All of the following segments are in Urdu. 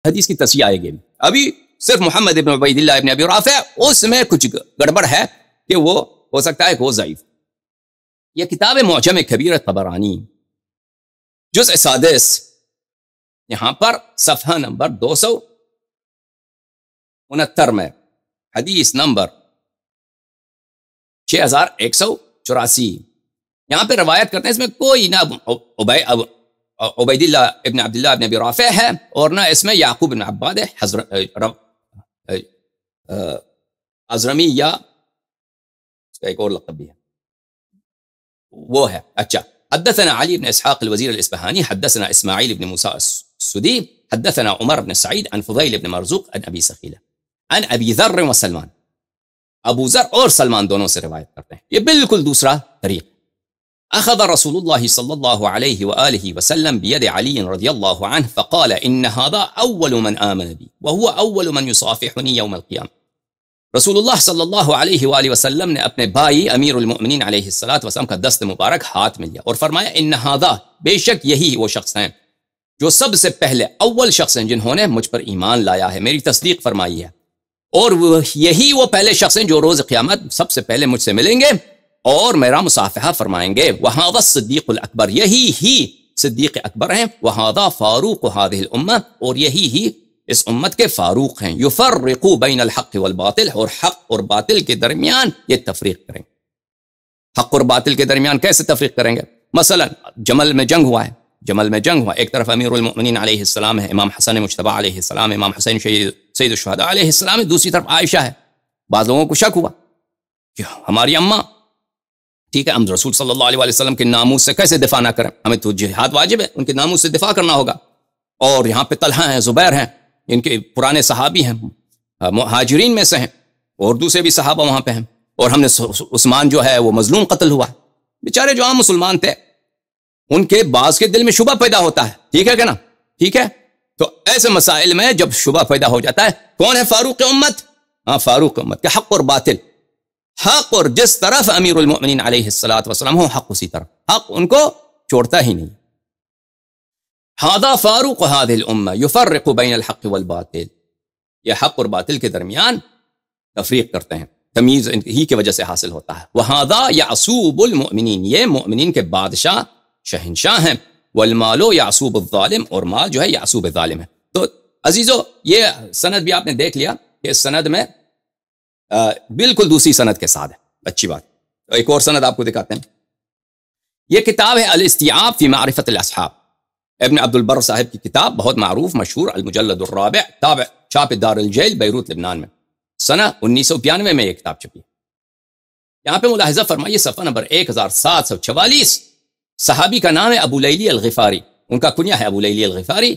حدیث کی تصحیح آئے گی ابھی صرف محمد ابن عبید اللہ ابن ابی رافع اس میں کچھ گڑبڑ ہے کہ وہ ہو سکتا ہے کہ وہ ضعیف. یہ کتاب معجم کبیر طبرانی جزء سادس یہاں پر صفحہ نمبر 269 میں حدیث نمبر 6184 یہاں پہ روایت کرتے ہیں. اس میں کوئی نہ عبید اللہ ابن عبداللہ ابن ابی رافع ہے اور نہ اس میں یعقوب بن عباد حضرمی یا اس کا ایک اور لقب بھی ہے وہ ہے. اچھا حدثنا علی بن اسحاق الوزیر الاسبہانی حدثنا اسماعیل بن موسیٰ السدی حدثنا عمر بن سعید عن فضیل بن مرزوق عن ابی سخیلہ عن ابی ذر و سلمان. ابو ذر اور سلمان دونوں سے روایت کرتے ہیں. یہ بالکل دوسرا طریق. اخذ رسول اللہ صلی اللہ علیہ وآلہ وسلم بید علی رضی اللہ عنہ فقال ان هذا اول من آمن بی وهو اول من يصافحنی یوم القیامہ. رسول اللہ صلی اللہ علیہ وآلہ وسلم نے اپنے بھائی امیر المؤمنین علیہ السلام کا دست مبارک ہاتھ میں لیا اور فرمایا ان هذا بے شک یہی وہ شخص ہیں جو سب سے پہلے اول شخص ہیں جنہوں نے مجھ پر ایمان لایا ہے، میری تصدیق فرمائی ہے، اور یہی وہ پہلے شخص ہیں جو روز قیامت سب سے پہلے مجھ سے ملیں گے اور میرا مصافحہ فرمائیں گے. وہذا الصدیق الاکبر یہی ہی صدیق اکبر ہیں. وہذا فاروق هذه الامہ اور یہی ہی اس امت کے فاروق ہیں. یفرق بین الحق والباطل اور حق اور باطل کے درمیان یہ تفریق کریں. حق اور باطل کے درمیان کیسے تفریق کریں گے؟ مثلا جمل میں جنگ ہوا ہے، جمل میں جنگ ہوا، ایک طرف امیر المؤمنین علیہ السلام ہے، امام حسن مجتبی علیہ السلام، امام حسین سید الشہداء علیہ السلام ہے، دوسری طرف عائشہ ہے. بعض لوگوں کو شک ہوا کہ ہماری اماں ٹھیک ہے، ہم رسول صلی اللہ علیہ وسلم کے ناموس سے کیسے دفاع نہ کریں، ہمیں تو جہاد واجب ہے، ان کے ناموس سے دفاع کرنا ہوگا. اور یہاں پہ طلحہ ہیں، زبیر ہیں، ان کے پرانے صحابی ہیں، مہاجرین میں سے ہیں، اور دوسرے بھی صحابہ وہاں پہ ہیں. اور ہم نے عثمان جو ہے وہ مظلوم قتل ہوا، بیچارے جو عام مسلمان تھے ان کے بعض کے دل میں شبہ پیدا ہوتا ہے، ٹھیک ہے کہ نا، ٹھیک ہے. تو ایسے مسائل میں جب شبہ پیدا ہو جاتا ہے، کون ہے فاروق امت؟ ہاں فاروق امت، کہ حق اور باطل، حق اور جس طرف امیر المؤمنین علیہ السلام ہو حق اسی طرف، حق ان کو چھوڑتا ہی نہیں. هذا فاروق هذه الامه يفرق بین الحق والباطل، یہ حق اور باطل کے درمیان تفریق کرتے ہیں، تمیز ہی کی وجہ سے حاصل ہوتا ہے. وهذا یعصوب المؤمنین، یہ مؤمنین کے بادشاہ شہنشاہ ہیں. والمال یعصوب الظالم، اور مال جو ہے یعصوب ظالم ہے. تو عزیزو یہ سند بھی آپ نے دیکھ لیا کہ اس سند میں بالکل دوسری سند کے ساتھ ہے. اچھی بات. ایک اور سند آپ کو دکھاتے ہیں. یہ کتاب ہے الاستیعاب فی معرفت الاصحاب، ابن عبد البر صاحب کی کتاب، بہت معروف مشہور، المجلد الرابع، تابع چھاپ دار الجیل بیروت لبنان میں، سنہ 1992 میں یہ کتاب چھپی. یہاں پہ ملاحظہ فرمائیے صفحہ نمبر 1744، صحابی کا نام ہے ابو لیلی الغفاری، ان کا کنیہ ہے ابو لیلی الغفاری.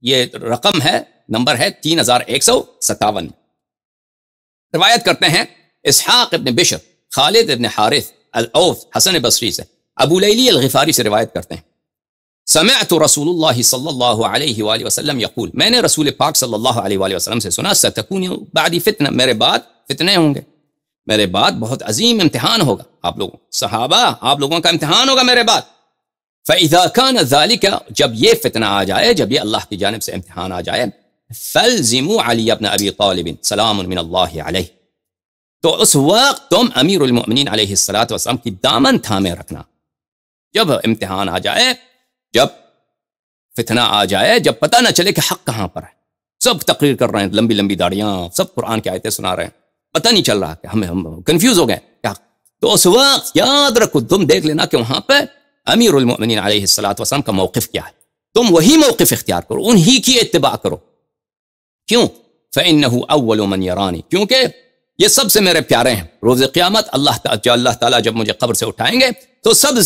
یہ رقم ہے، نمبر ہے 3157. روایت کرتے ہیں اسحاق ابن بشر، خالد ابن حارث الاوف، حسن بصری سے، ابو لیلی الغفاری سے روایت کرتے ہیں سمعت رسول اللہ صلی اللہ علیہ وآلہ وسلم یقول، میں نے رسول پاک صلی اللہ علیہ وآلہ وسلم سے سنا، ستکون بعدی فتنہ، میرے بعد فتنے ہوں گے، میرے بعد بہت عظیم امتحان ہوگا، آپ لوگوں صحابہ آپ لوگوں کا امتحان ہوگا میرے بعد. فَإِذَا كَانَ ذَلِكَ، جب یہ فتنہ آ جائے، جب یہ اللہ کی جانب سے امتحان آ جائے، فَالْزِمُوا عَلِيَّ بْنَ أَبِي طَالِبٍ سَلَامٌ مِّنَ اللَّهِ عَلَيْهِ، تو اس وقت تم امیر المؤمنین علیہ السلام کی دامن تھامے رکھنا. جب امتحان آ جائے، جب فتنہ آ جائے، جب پتہ نہ چلے کہ حق کہاں پر ہے، سب تقریر کر رہے ہیں، لمبی لمبی داڑیاں، سب قرآن کی آیتیں سنا رہے ہیں، پتہ نہیں چل رہا کہ ہم کنفیوز ہو گئے کیا، تو اس وقت یاد رکھو، تم دیکھ لینا کہ وہاں پہ امیر المؤمنین علیہ السلام کا موقف کیا ہے، تم وہی موقف اختیار کرو، انہی کی اتباع کرو. کیوں؟ فَإِنَّهُ أَوَّلُ مَنْ يَرَانِ، کیونکہ یہ سب سے میرے پیارے ہیں. روز قیامت اللہ تعالیٰ جب مجھے قبر سے اٹھائیں گے تو سب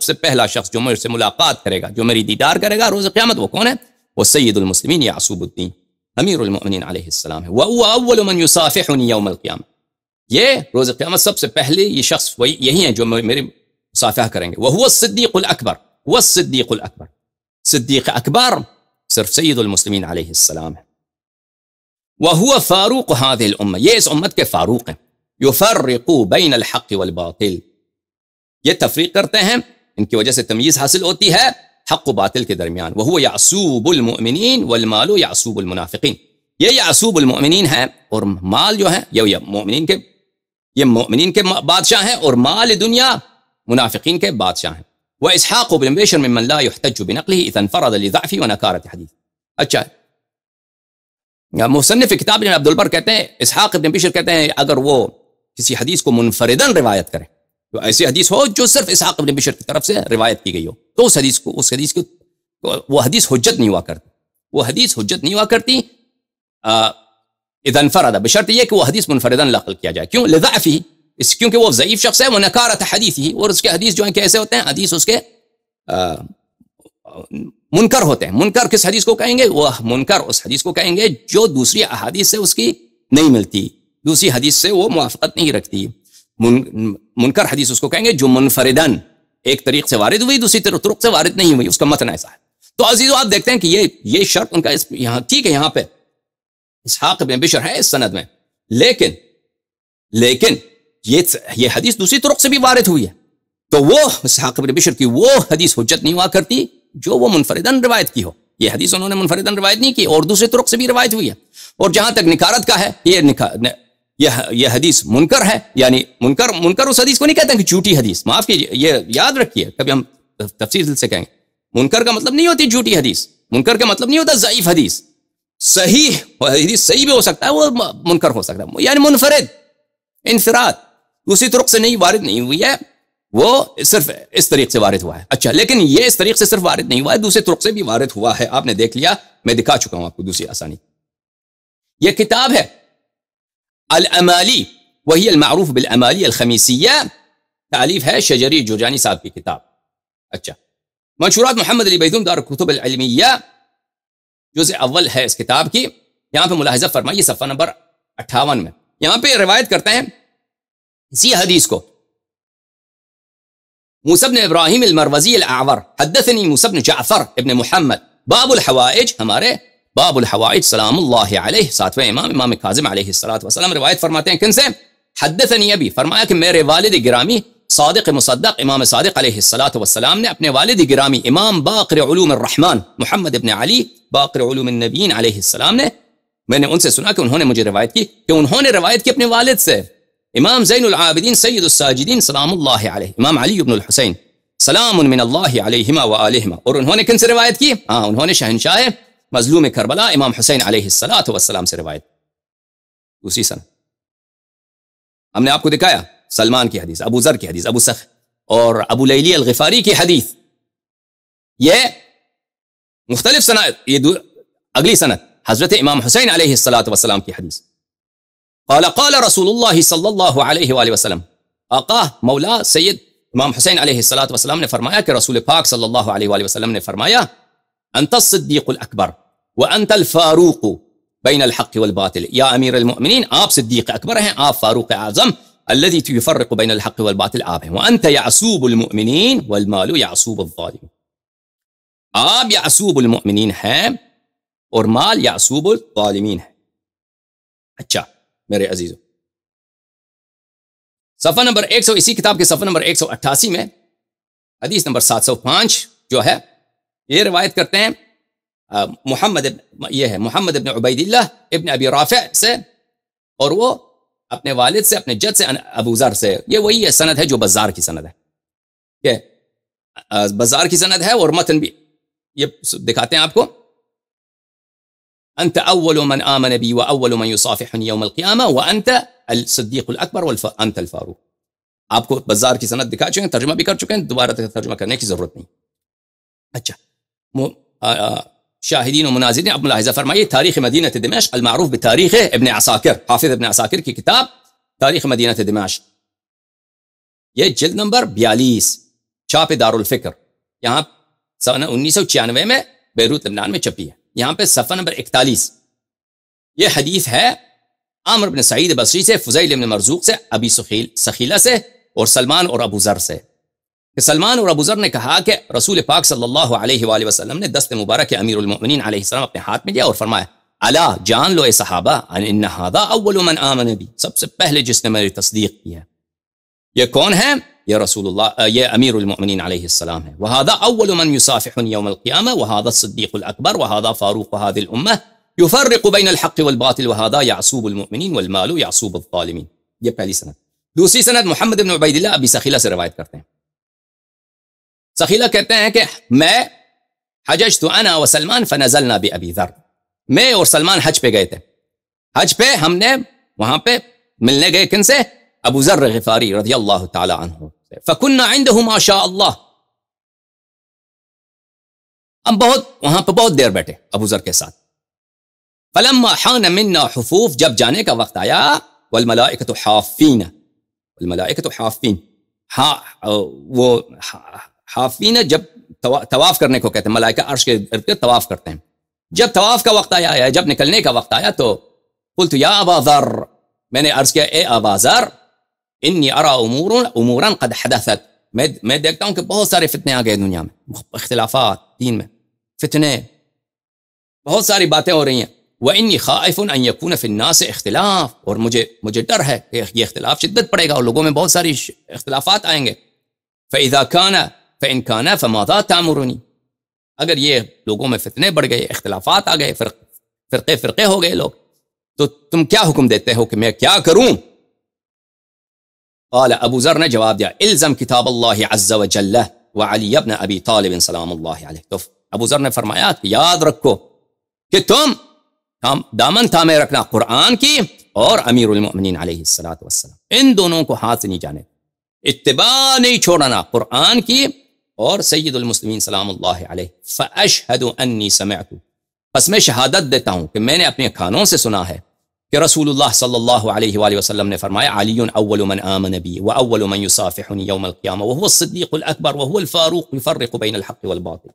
سے پہلا شخص جو مجھ سے ملاقات کرے گا، جو میری دیدار کرے گا روز قیامت، وہ کون ہے؟ وہ سید المسلمین یعصوب الدین امیر المؤمنین علیہ السلام ہے. وَهُوَ أَوَّلُ مَنْ يُصَافِحُنِي يَوْمَ الْقِيَامَةِ، یہ روز قیامت سب سے پہلے یہ شخص یہی ہیں جو میری مصافحہ کریں گے. وَهُوَ الصِّدِّيقُ الْأَكْبَرُ، هُوَ الصِّدِّيقُ الْأَكْبَرُ، صدیق اکبر صرف سید المسلمین علیہ السلام ہے. وَهُوَ فَارُوقُ هَذِهِ الْأُمَّةِ، یہ اس امت کے فاروق ہیں. يُفَرِّقُ بَيْنَ الْحَقِّ وَالْبَاطِلِ، یہ تفریق کرتے ہیں، ان کی وجہ سے تمیز حاصل ہوتی ہے حق و باطل کے درمیان. وہو یعصوب المؤمنین والمال یعصوب المنافقین. یہ یعصوب المؤمنین ہے اور مال جو ہے یہ مومنین کے بادشاہ ہیں اور مال دنیا منافقین کے بادشاہ ہیں. واسحاق بن بشر ممن لا يحتج بنقله اذا انفرد لضعف ونكارة حدیث. اچھا مصنف کتاب ابن عبد البر کہتے ہیں اسحاق ابن بشر کہتے ہیں اگر وہ کسی حدیث کو منفردن روایت کرے تو ایسی حدیث ہو جو صرف اسحاق ابن بشر کی طرف سے روایت کی گئی ہو تو اس حدیث کو وہ حدیث حجت نہیں ہوا کرتی. وہ حدیث حجت نہیں ہوا کرتی اذا انفرد، بشرط یہ کہ وہ حدیث منفردن نقل کیا جائے. کیوں؟ لضعفه، اس کیونکہ وہ ضعیف شخص ہے. ونکارۃ حدیثہ، اور اس کے حدیث جو ہیں کیسے ہوتے ہیں؟ حدیث اس کے منکر ہوتے ہیں. منکر کس حدیث کو کہیں گے؟ وہ منکر اس حدیث کو کہیں گے جو دوسری احادیث سے اس کی نہیں ملتی، دوسری حدیث سے وہ موافقت نہیں رکھتی. منکر حدیث اس کو کہیں گے جو منفردن ایک طریق سے وارد ہوئی دوسری طرق سے وارد نہیں ہوئی، اس کا متن ایسا ہے. تو عزیزو آپ دیکھتے ہیں کہ یہ شرط ان کا یہاں ٹھیک ہے، یہاں پہ اسحاق بن بشر ہے اس سند میں، لیکن یہ حدیث دوسری طرق سے بھی وارد ہوئی ہے تو وہ اسحاق بن بشر کی وہ حدیث حجت نہیں ہوا کرتی جو وہ منفردن روایت کی ہو. یہ حدیث انہوں نے منفردن روایت نہیں کی اور دوسری طرق سے بھی روایت ہوئی ہے. اور جہاں تک نکارت کا ہے یہ حدیث منکر ہے، یعنی منکر اس حدیث کو نہیں کہتے ہیں کہ جھوٹی حدیث. معاف کیجیے، یہ یاد رکھیے، کبھی ہم تفصیل سے کہیں منکر کا مطلب نہیں ہوتی جھوٹی حدیث، منکر کا مطلب نہیں ہوتا ضعیف حدیث. صحیح حدیث صحیح بھی ہو سکتا ہے، وہ منکر ہو سکتا ہے، یعنی منفرد انفراد دوسری طرق سے نہیں وارد نہیں ہوئی ہے، وہ صرف اس طریق سے وارد ہوا ہے. اچھا لیکن یہ اس طریق سے صرف وارد نہیں ہوا ہے، دوسری طرق سے بھی وارد ہوا ہے. آپ نے دیکھ لیا، میں دکھا چکا ہوں آپ کو دوسری آسانی. یہ کتاب ہے الامالی وہی المعروف بالامالی الخمیسیہ، تعلیف ہے شجری جرجانی صاحب کی کتاب. اچھا منشورات محمد علی بیدون دار کتب العلمیہ جزء اول ہے اس کتاب کی. یہاں پہ ملاحظہ فرمائیے صفحہ نمبر 58 میں یہاں پہ روایت کرتے ہیں اسی حدیث کو. موسیٰ بن ابراہیم المروزی الاعور حدثنی موسیٰ بن جعفر ابن محمد باب الحوائج، ہمارے باب الحوائج سلام اللہ علیہ ساتویں امام کاظم علیہ السلام روایت فرماتے ہیں کن سے؟ حدثنی ابی، فرمایا کہ میرے والد گرامی صادق مصدق امام صادق علیہ السلام نے اپنے والد گرامی امام باقر علوم الرحمن محمد ابن علی باقر علوم النبیین علیہ السلام نے، میں نے ان سے سنا کہ انہوں نے مجھے روایت کی کہ انہوں نے روایت کی اپنے والد سے امام زین العابدین سید الساجدین سلام اللہ علیہ امام علی بن الحسین سلام من اللہ علیہما وآلہما. اور انہوں نے کن سے روایت کی؟ انہوں نے شہنشاہ مظلوم کربلا امام حسین علیہ السلام سے روایت. دوسری سنت ہم نے آپ کو دکھایا سلمان کی حدیث، ابو ذر کی حدیث، ابو سخ اور ابو لیلی الغفاری کی حدیث. یہ مختلف سنت، یہ اگلی سنت حضرت امام حسین علیہ السلام کی حدیث. قال رسول اللہ صلی اللہ علیہ وآلہ وسلم، آقا مولا سید امام حسین علیہ السلام نے فرمایا کہ رسول پاک صلی اللہ علیہ وآلہ وسلم نے فرمایا انت الصدیق الاکبر وانت الفاروق بین الحق والباطل. یا امیر المؤمنین، آپ صدیق اکبر ہیں، آپ فاروق اعظم، الذي يفرق بين الحق والباطل آپ ہیں. وانت یعصوب المؤمنین والمال یعصوب الظالمین، آپ یعصوب المؤمنین ہیں اور مال یعصوب الظالمین ہے. اچھا میرے عزیزو، صفحہ نمبر 100 اسی کتاب کے صفحہ نمبر 188 میں حدیث نمبر 705 جو ہے یہ روایت کرتے ہیں محمد ابن عبید اللہ ابن ابی رافع سے، اور وہ اپنے والد سے اپنے جد سے ابو ذر سے. یہ وہی ہے سند ہے جو بزار کی سند ہے، کہ بزار کی سند ہے اور متن بھی یہ دکھاتے ہیں آپ کو. انت اول من آمن بی واول من یصافحنی یوم القیامہ وانت الصدیق الاکبر وانت الفاروق. آپ کو بزار کی سند دکھا چکے ہیں، ترجمہ بھی کر چکے ہیں، دوبارہ ترجمہ کرنے کی ضرورت نہیں. اچھا شاہدین و مناظرین، اب ملاحظہ فرمائیے تاریخ مدینہ دمشق المعروف بتاریخ ابن عساکر، حافظ ابن عساکر کی کتاب تاریخ مدینہ دمشق، یہ جلد نمبر 42 چھاپ دار الفکر، یہاں سنہ 1996 میں بیروت لبنان میں چھپی ہے. یہاں پہ صفحہ نمبر 41 یہ حدیث ہے عامر بن سعید بصری سے، فضیل بن مرزوق سے، ابی سخیلہ سے اور سلمان اور ابو ذر سے، کہ سلمان اور ابو ذر نے کہا کہ رسول پاک صلی اللہ علیہ وآلہ وسلم نے دست مبارک امیر المؤمنین علیہ السلام اپنے ہاتھ میں لیا اور فرمایا الا جان لو اے صحابہ ان ھذا اول من آمن بی، سب سے پہلے جس نے میری تصدیق کی ہے یہ کون ہے؟ یہ رسول اللہ یہ امیر المؤمنین علیہ السلام ہے. وهذا اول من يصافحني يوم القيامه وهذا الصديق الاكبر وهذا فاروق هذه الامه يفرق بين الحق والباطل وهذا يعصوب المؤمنين والمال يعصوب الظالمين. یہ پہلی سند. دوسری سند محمد بن عبید اللہ ابی سخیلہ سے روایت کرتے ہیں. سخیلہ کہتے ہیں کہ میں حججت انا وسلمان فنزلنا بابی ذر، میں اور سلمان حج پہ گئے تھے. حج پہ ہم نے وہاں پہ ملنے گئے کن سے؟ ابو ذر غفاری رضی اللہ تعالی عنہ. فکننا عنده ما شاء اللہ، ہم وہاں پہ بہت دیر بیٹھے ابو ذر کے ساتھ. فلما حان منا حفوف، جب جانے کا وقت آیا، والملائکۃ حافین، والملائکۃ حافین، وہ حافین جب طواف کرنے کو کہتے ہیں، ملائکہ عرش کے ارد گرد طواف کرتے ہیں. جب طواف کا وقت آیا، جب نکلنے کا وقت آیا تو قلت یا ابا ذر، میں نے عرض کیا اے ابا ذر، انی ارى امورا قد حدثت، میں دیکھتا ہوں کہ بہت سارے فتنے آ گئے دنیا میں، اختلافات دین میں، فتنے، بہت ساری باتیں ہو رہی ہیں. وانی خائف ان یکون فی الناس اختلاف، اور مجھے ڈر ہے کہ یہ اختلاف شدت پڑے گا اور لوگوں میں بہت ساری اختلافات آئیں گے. فاذا كان فان كان فماذا تأمرنی، اگر یہ لوگوں میں فتنے بڑھ گئے، اختلافات آ گئے، فرقے ہو گئے لوگ، تو تم کیا حکم دیتے ہو کہ میں کیا کروں؟ قال ابو ذر نے جواب دیا الزم کتاب اللہ عز وجل وعلی ابن ابی طالب سلام اللہ علیہ. تو ابو ذر نے فرمایا کہ یاد رکھو کہ تم دامن تھامے رکھنا قرآن کی اور امیر المؤمنین علیہ السلام، ان دونوں کو ہاتھ سے نہیں جانے، اتباع نہیں چھوڑنا قرآن کی اور سید المسلمین سلام اللہ علیہ. فاشہد انی سمعت، پس میں شہادت دیتا ہوں کہ میں نے اپنے کانوں سے سنا ہے کہ رسول اللہ صلی اللہ علیہ وآلہ وسلم نے فرمایا علی اول من آمن بی واول من یصافحنی یوم القیامہ وهو الصدیق الاکبر وهو الفاروق یفرق بین الحق والباطل،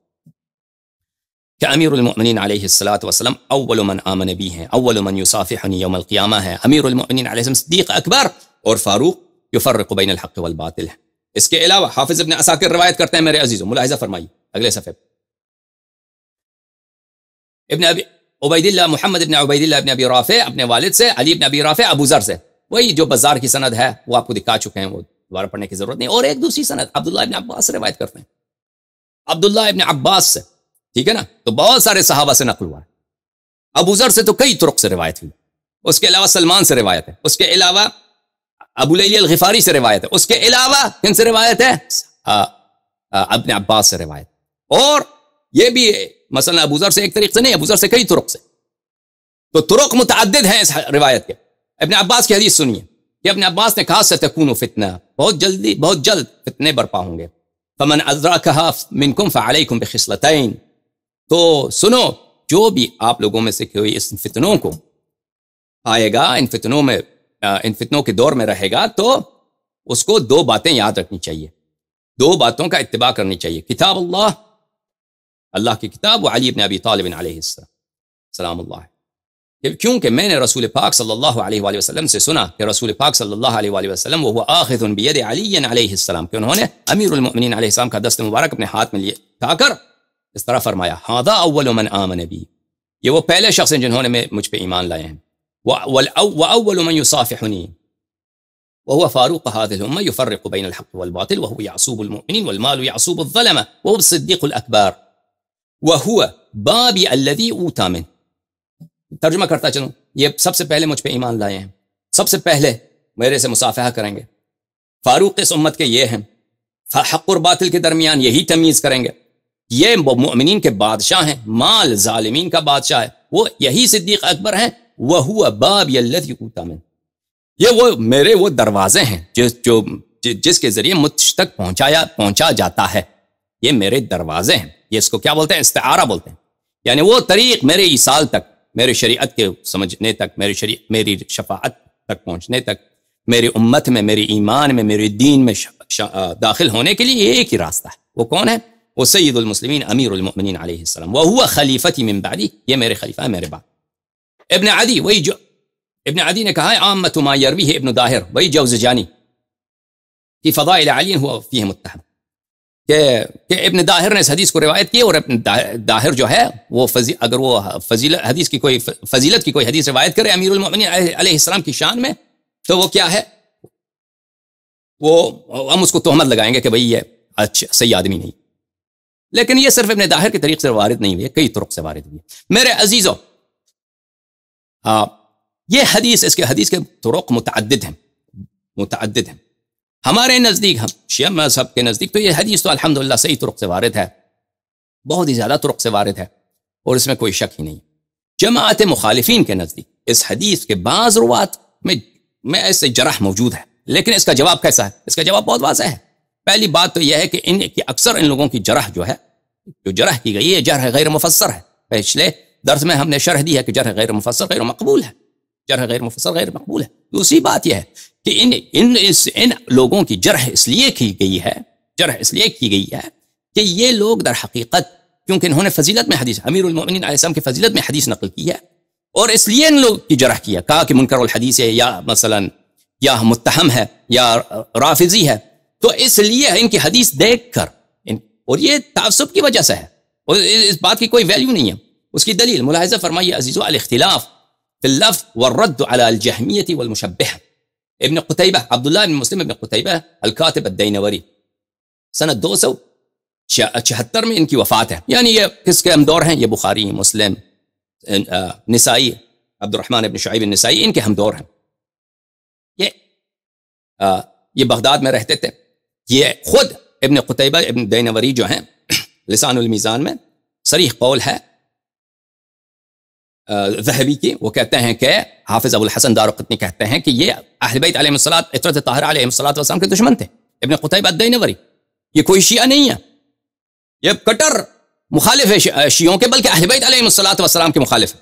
کہ امیر المؤمنین علیہ السلام اول من آمن بی ہیں، اول من یصافحنی یوم القیامہ ہے، امیر المؤمنین علیہ السلام صدیق اکبر اور فاروق یفرق بین الحق والباطل ہے. اس کے علاوہ حافظ ابن عساکر روایت کرتے ہیں میرے عزیزوں، ملاحظہ فرمائیے اگلے صفحے، ابن ابی عبید اللہ محمد ابن عبید اللہ ابن ابی رافع اپنے والد سے، علی ابن ابی رافع ابو ذر سے، وہی جو بازار کی سند ہے وہ آپ کو دکھا چکے ہیں، وہ دوبارہ پڑھنے کی ضرورت نہیں. اور ایک دوسری سند عبداللہ ابن عباس سے روایت کرتے ہیں، عبداللہ ابن عباس سے، ٹھیک ہے نا. تو بہت سارے صحابہ سے نقل ہوا ہے. ابو ذر سے تو کئی طرق سے روایت ہوئی، اس کے علاوہ سلمان سے روایت ہے، اس کے علاوہ ابو لیلی الغفاری سے روایت ہے، اس کے علاوہ کن سے روایت ہے؟ ابن عباس سے روایت. اور یہ بھی مثلا ابو ذر سے ایک طریق سے نہیں، ابو ذر سے کئی طرق سے، تو طرق متعدد ہیں اس روایت کے. ابن عباس کی حدیث سنیے کہ ابن عباس نے کہا ستکون فتنہ، بہت جلد فتنے برپا ہوں گے. فمن ادرکها منکم فعلیکم بخصلتین، تو سنو جو بھی آپ لوگوں میں سے کوئی اس فتنوں کو آئے گا، ان فتنوں کے دور میں رہے گا، تو اس کو دو باتیں یاد رکھنی چاہیے، دو باتوں کا اتباع کرنی چاہیے، کتاب اللہ کی کتاب، و علی ابن ابی طالب علیہ السلام اللہ. کیونکہ میں نے رسول پاک صلی اللہ علیہ وآلہ وسلم سے سنا کہ رسول پاک صلی اللہ علیہ وآلہ وسلم وہ آخذ بید علی علیہ السلام، کہ انہوں نے امیر المؤمنین علیہ السلام کا دست مبارک اپنے ہاتھ میں لیے اٹھا کر اس طرح فرمایا ھذا اول من آمن بی، یہ وہ پہلے شخص ہیں جنہوں نے مجھ پہ ایمان لائے ہیں. واول من یصافحنی وهو فاروق هذه الامه يفرق بين الحق والباطل وهو يعصوب المؤمنين والمال يعصوب الظلمه وهو الصديق الاكبر وهو بابي الذي اوتى من. ترجمہ کرتا چلوں، یہ سب سے پہلے مجھ پہ ایمان لائے ہیں، سب سے پہلے میرے سے مصافحہ کریں گے، فاروق اس امت کے یہ ہیں، حق اور باطل کے درمیان یہی تمیز کریں گے، یہ مؤمنین کے بادشاہ ہیں، مال ظالمین کا بادشاہ ہے، وہ یہی صدیق اکبر ہیں. وَهُوَ بَابِيَ الَّذِي أُوتَى مِنْ، یہ وہ میرے وہ دروازے ہیں جس کے ذریعے مجھ تک پہنچا جاتا ہے، یہ میرے دروازے ہیں. یہ اس کو کیا بولتے ہیں؟ استعارہ بولتے ہیں. یعنی وہ طریق میرے ایصال تک، میرے شریعت کے سمجھنے تک، میری شفاعت تک پہنچنے تک، میری امت میں، میری ایمان میں، میرے دین میں داخل ہونے کے لیے ایک ہی راستہ ہے. وہ کون ہے؟ وہ سید المسلمین امیر المؤمنین علیہ السلام. وَهُوَ خلیفتی من بعدی، یہ میرے خلیفہ ہے میرے بعد. ابن عدی، وہی جو ابن عدی نے کہا ہے عامۃ ما یرویہ ابن داہر، وہی جوزجانی کی فضائل علی ہوا فیہ متہم، کہ ابن داہر نے اس حدیث کو روایت کی، اور ابن داہر جو ہے وہ اگر وہ حدیث کی کوئی فضیلت کی کوئی حدیث روایت کرے امیر المؤمنین علیہ السلام کی شان میں، تو وہ کیا ہے؟ وہ ہم اس کو تہمت لگائیں گے کہ بھئی یہ اچھا صحیح آدمی نہیں. لیکن یہ صرف ابن طاہر کے طریق سے وارد نہیں ہوئی ہے، کئی طرق سے وارد ہوئی ہے. میرے عزیزو، یہ حدیث، اس کے حدیث کے طرق متعدد ہیں. ہمارے نزدیک، ہم شیعہ مذہب کے نزدیک تو یہ حدیث تو الحمدللہ صحیح طرق سے وارد ہے، بہت ہی زیادہ طرق سے وارد ہے، اور اس میں کوئی شک ہی نہیں. جماعت مخالفین کے نزدیک اس حدیث کے بعض روات میں ایسے جرح موجود ہے، لیکن اس کا جواب کیسا ہے؟ اس کا جواب بہت واضح ہے. پہلی بات تو یہ ہے کہ اکثر ان لوگوں کی جرح جو ہے، جو جرح کی گئی ہے، جرح غیر مفسر ہے. پچھلے درس میں ہم نے شرح دی ہے کہ جرح غیر مفسر غیر مقبول ہے، جرح غیر مفسر غیر مقبول ہے. دوسری بات یہ ہے کہ ان لوگوں کی جرح اس لیے کی گئی ہے کہ یہ لوگ در حقیقت، کیونکہ انہوں نے فضیلت میں حدیث، امیر المؤمنین علیہ السلام کی فضیلت میں حدیث نقل کی ہے، اور اس لیے ان لوگ کی جرح کیا، کہا کہ منکر الحدیث ہے، یا مثلا یا متہم ہے، یا رافضی ہے. تو اس لیے ان کی حدیث دیکھ کر، اور یہ تعصب کی وجہ سے ہے، اور اس بات کی کوئی ویلیو نہیں ہے. اس کی دلیل ملاحظہ فرمائیے عزیزو، الاختلاف فی اللفظ والرد علی الجہمیہ والمشبہہ. ابن قتیبہ، عبداللہ بن مسلم ابن قتیبہ الکاتب الدینوری، سنہ 276 میں ان کی وفات ہے. یعنی یہ کس کے ہم دور ہیں؟ یہ بخاری، مسلم، نسائی، عبد الرحمن ابن شعیب النسائی، ان کے ہم دور ہیں. یہ بغداد میں رہتے تھے. یہ خود ابن قتیبہ ابن دینوری جو ہیں، لسان المیزان میں صریح قول ہے ذہبی کی، وہ کہتے ہیں کہ حافظ ابو الحسن دارقطنی کہتے ہیں کہ یہ اہل بیت علیہم الصلوۃ، عترۃ طاہرہ علیہم الصلوۃ والسلام کے دشمن تھے. ابن قتیبہ الدینوری یہ کوئی شیعہ نہیں ہے، یہ کٹر مخالف ہے شیعوں کے، بلکہ اہل بیت علیہم الصلوۃ والسلام کے مخالف ہے.